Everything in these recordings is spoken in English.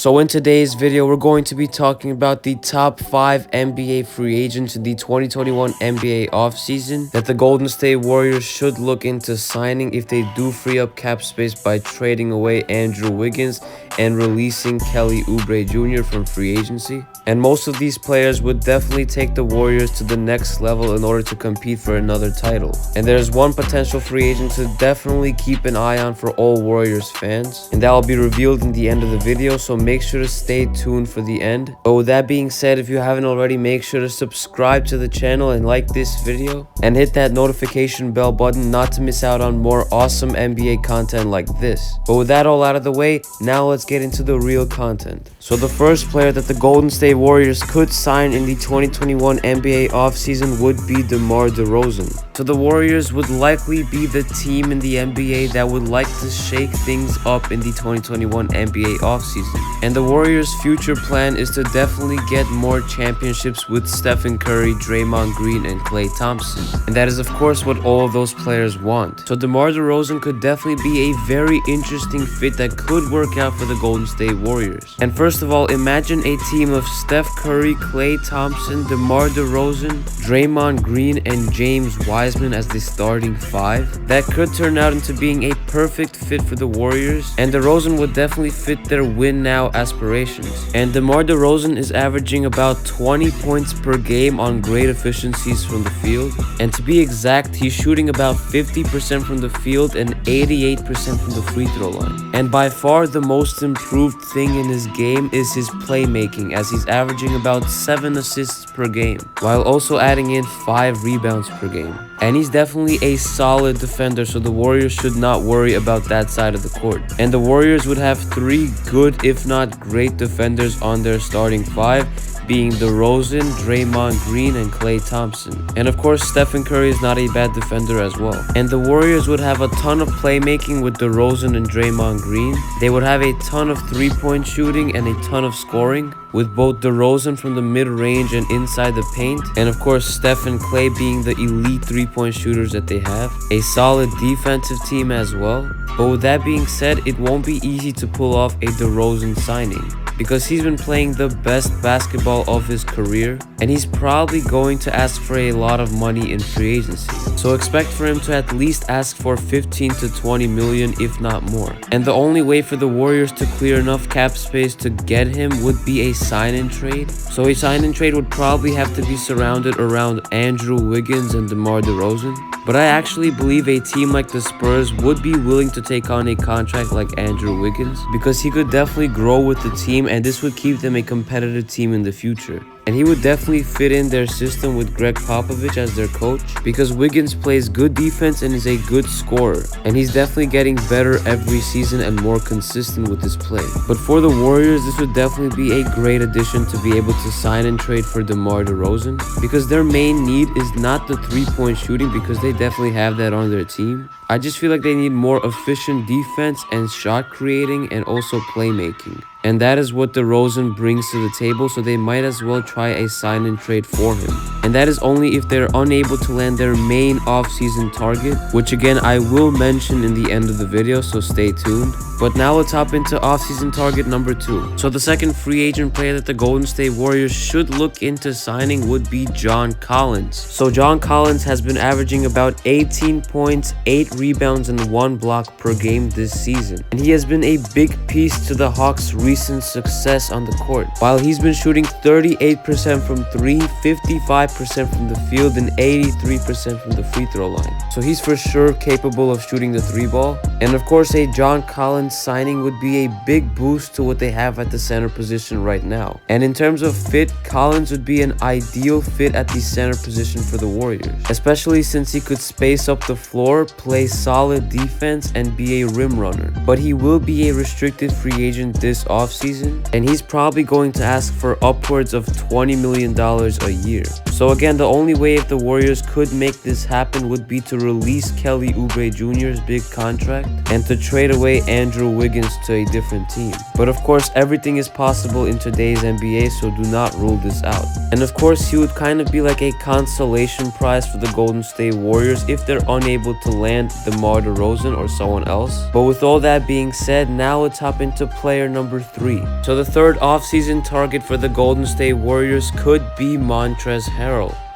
So in today's video, we're going to be talking about the top 5 NBA free agents in the 2021 NBA offseason that the Golden State Warriors should look into signing if they do free up cap space by trading away Andrew Wiggins and releasing Kelly Oubre Jr. from free agency. And most of these players would definitely take the Warriors to the next level in order to compete for another title. And there's one potential free agent to definitely keep an eye on for all Warriors fans, and that will be revealed in the end of the video, so make sure to stay tuned for the end. But with that being said, if you haven't already, make sure to subscribe to the channel and like this video and hit that notification bell button not to miss out on more awesome NBA content like this. But with that all out of the way, now let's get into the real content. So the first player that the Golden State Warriors could sign in the 2021 NBA offseason would be DeMar DeRozan. So the Warriors would likely be the team in the NBA that would like to shake things up in the 2021 NBA offseason. And the Warriors' future plan is to definitely get more championships with Stephen Curry, Draymond Green, and Klay Thompson. And that is of course what all of those players want. So DeMar DeRozan could definitely be a very interesting fit that could work out for the Golden State Warriors. And first of all, imagine a team of Steph Curry, Klay Thompson, DeMar DeRozan, Draymond Green, and James Wiseman as the starting five. That could turn out into being a perfect fit for the Warriors, and DeRozan would definitely fit their win now aspirations. And DeMar DeRozan is averaging about 20 points per game on great efficiencies from the field, and to be exact, he's shooting about 50% from the field and 88% from the free throw line. And by far the most improved thing in his game is his playmaking, as he's averaging about 7 assists per game, while also adding in 5 rebounds per game. And he's definitely a solid defender, so the Warriors should not worry about that side of the court. And the Warriors would have 3 good, if not great, defenders on their starting 5, being DeRozan, Draymond Green, and Klay Thompson. And of course, Stephen Curry is not a bad defender as well. And the Warriors would have a ton of playmaking with DeRozan and Draymond Green. They would have a ton of three-point shooting and a ton of scoring, with both DeRozan from the mid-range and inside the paint, and of course Steph and Klay being the elite three-point shooters that they have. A solid defensive team as well. But with that being said, it won't be easy to pull off a DeRozan signing, because he's been playing the best basketball of his career, and he's probably going to ask for a lot of money in free agency. So expect for him to at least ask for 15 to 20 million, if not more. And the only way for the Warriors to clear enough cap space to get him would be a sign-in trade. So a sign-in trade would probably have to be surrounded around Andrew Wiggins and DeMar DeRozan. But I actually believe a team like the Spurs would be willing to take on a contract like Andrew Wiggins, because he could definitely grow with the team, and this would keep them a competitive team in the future. And he would definitely fit in their system with Greg Popovich as their coach, because Wiggins plays good defense and is a good scorer, and he's definitely getting better every season and more consistent with his play. But for the Warriors, this would definitely be a great addition to be able to sign and trade for DeMar DeRozan, because their main need is not the three-point shooting, because they definitely have that on their team. I just feel like they need more efficient defense and shot creating and also playmaking. And that is what DeRozan brings to the table, so they might as well try a sign and trade for him. And that is only if they're unable to land their main offseason target, which again I will mention in the end of the video, so stay tuned. But now let's hop into offseason target number 2. So the second free agent player that the Golden State Warriors should look into signing would be John Collins. So John Collins has been averaging about 18 points, 8 rebounds, and 1 block per game this season. And he has been a big piece to the Hawks' recent success on the court. While he's been shooting 38% from 3, 55% from the field, and 83% from the free throw line. So he's for sure capable of shooting the 3 ball. And of course, a John Collins signing would be a big boost to what they have at the center position right now. And in terms of fit, Collins would be an ideal fit at the center position for the Warriors, especially since he could space up the floor, play solid defense, and be a rim runner. But he will be a restricted free agent this offseason, and he's probably going to ask for upwards of $20 million a year. So again, the only way if the Warriors could make this happen would be to release Kelly Oubre Jr.'s big contract and to trade away Andrew Wiggins to a different team. But of course, everything is possible in today's NBA, so do not rule this out. And of course, he would kind of be like a consolation prize for the Golden State Warriors if they're unable to land DeMar DeRozan or someone else. But with all that being said, now let's hop into player number 3. So the third offseason target for the Golden State Warriors could be Montrezl Harrell.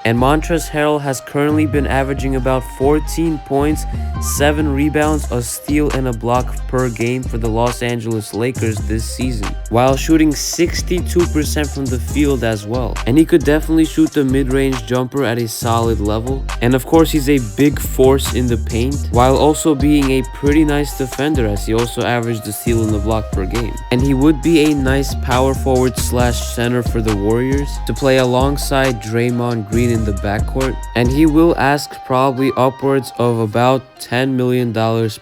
And Montrezl Harrell has currently been averaging about 14 points, 7 rebounds, a steal, and a block per game for the Los Angeles Lakers this season, while shooting 62% from the field as well. And he could definitely shoot the mid-range jumper at a solid level. And of course, he's a big force in the paint, while also being a pretty nice defender, as he also averaged the steal and the block per game. And he would be a nice power forward slash center for the Warriors to play alongside Draymond Green in the backcourt, and he will ask probably upwards of about $10 million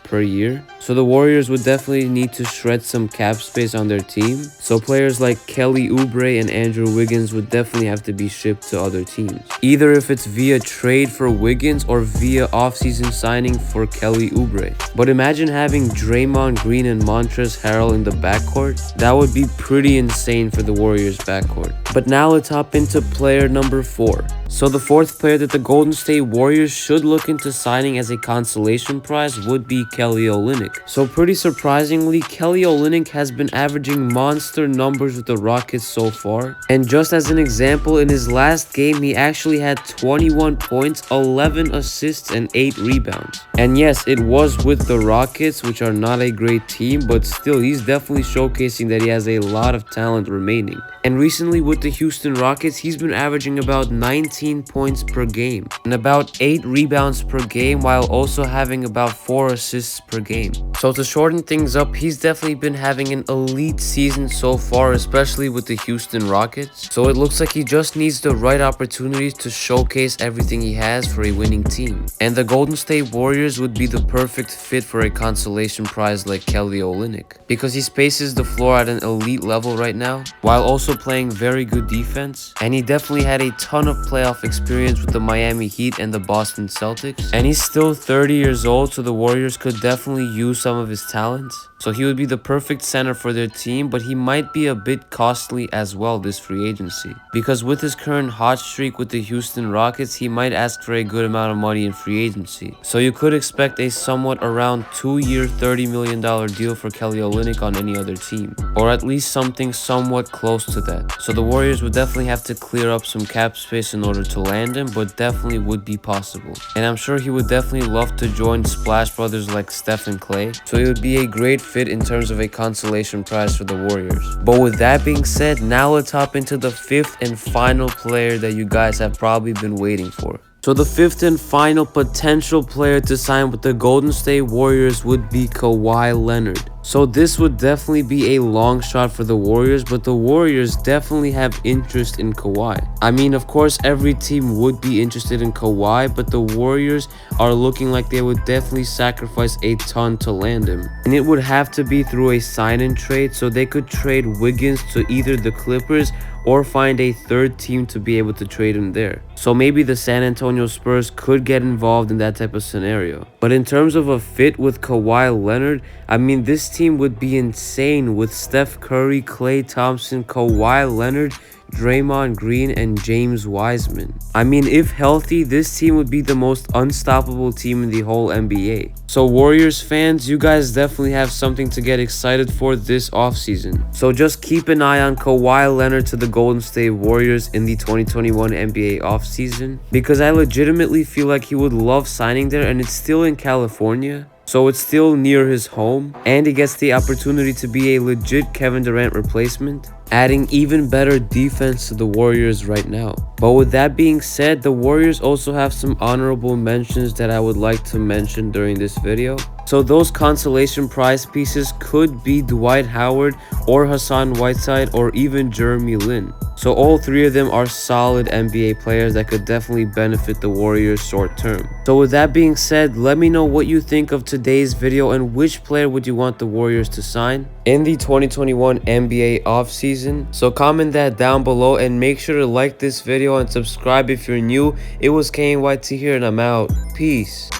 per year. So the Warriors would definitely need to shred some cap space on their team. So players like Kelly Oubre and Andrew Wiggins would definitely have to be shipped to other teams. Either if it's via trade for Wiggins or via offseason signing for Kelly Oubre. But imagine having Draymond Green and Montrezl Harrell in the backcourt. That would be pretty insane for the Warriors backcourt. But now let's hop into player number 4. So the fourth player that the Golden State Warriors should look into signing as a consolation prize would be Kelly Olynyk. So pretty surprisingly, Kelly Olynyk has been averaging monster numbers with the Rockets so far. And just as an example, in his last game, he actually had 21 points, 11 assists, and 8 rebounds. And yes, it was with the Rockets, which are not a great team, but still, he's definitely showcasing that he has a lot of talent remaining. And recently with the Houston Rockets, he's been averaging about 19 points per game and about 8 rebounds per game, while also having about 4 assists per game. So to shorten things up, he's definitely been having an elite season so far, especially with the Houston Rockets. So it looks like he just needs the right opportunities to showcase everything he has for a winning team. And the Golden State Warriors would be the perfect fit for a consolation prize like Kelly Olynyk, because he spaces the floor at an elite level right now, while also playing very good defense. And he definitely had a ton of playoff experience with the Miami Heat and the Boston Celtics. And he's still 30 years old, so the Warriors could definitely use some of his talents. So he would be the perfect center for their team, but he might be a bit costly as well this free agency, because with his current hot streak with the Houston Rockets, he might ask for a good amount of money in free agency. So you could expect a somewhat around 2-year $30 million deal for Kelly Olynyk on any other team, or at least something somewhat close to that. So the Warriors would definitely have to clear up some cap space in order to land him, but definitely would be possible. And I'm sure he would definitely love to join Splash Brothers like Steph and Clay, so it would be a great fit in terms of a consolation prize for the Warriors. But with that being said, now let's hop into the 5th and final player that you guys have probably been waiting for. So the 5th and final potential player to sign with the Golden State Warriors would be Kawhi Leonard. So this would definitely be a long shot for the Warriors, but the Warriors definitely have interest in Kawhi. I mean, of course, every team would be interested in Kawhi, but the Warriors are looking like they would definitely sacrifice a ton to land him. And it would have to be through a sign-and trade, so they could trade Wiggins to either the Clippers or find a third team to be able to trade him there. So maybe the San Antonio Spurs could get involved in that type of scenario. But in terms of a fit with Kawhi Leonard, I mean, this team would be insane with Steph Curry, Klay Thompson, Kawhi Leonard, Draymond Green, and James Wiseman. I mean, if healthy, this team would be the most unstoppable team in the whole NBA. So Warriors fans, you guys definitely have something to get excited for this offseason. So just keep an eye on Kawhi Leonard to the Golden State Warriors in the 2021 NBA offseason, because I legitimately feel like he would love signing there, and it's still in California. So it's still near his home, and he gets the opportunity to be a legit Kevin Durant replacement, adding even better defense to the Warriors right now. But with that being said, the Warriors also have some honorable mentions that I would like to mention during this video. So those consolation prize pieces could be Dwight Howard or Hassan Whiteside or even Jeremy Lin. So all three of them are solid NBA players that could definitely benefit the Warriors short term. So with that being said, let me know what you think of today's video and which player would you want the Warriors to sign in the 2021 NBA offseason. So comment that down below and make sure to like this video and subscribe if you're new. It was KNYT here and I'm out. Peace.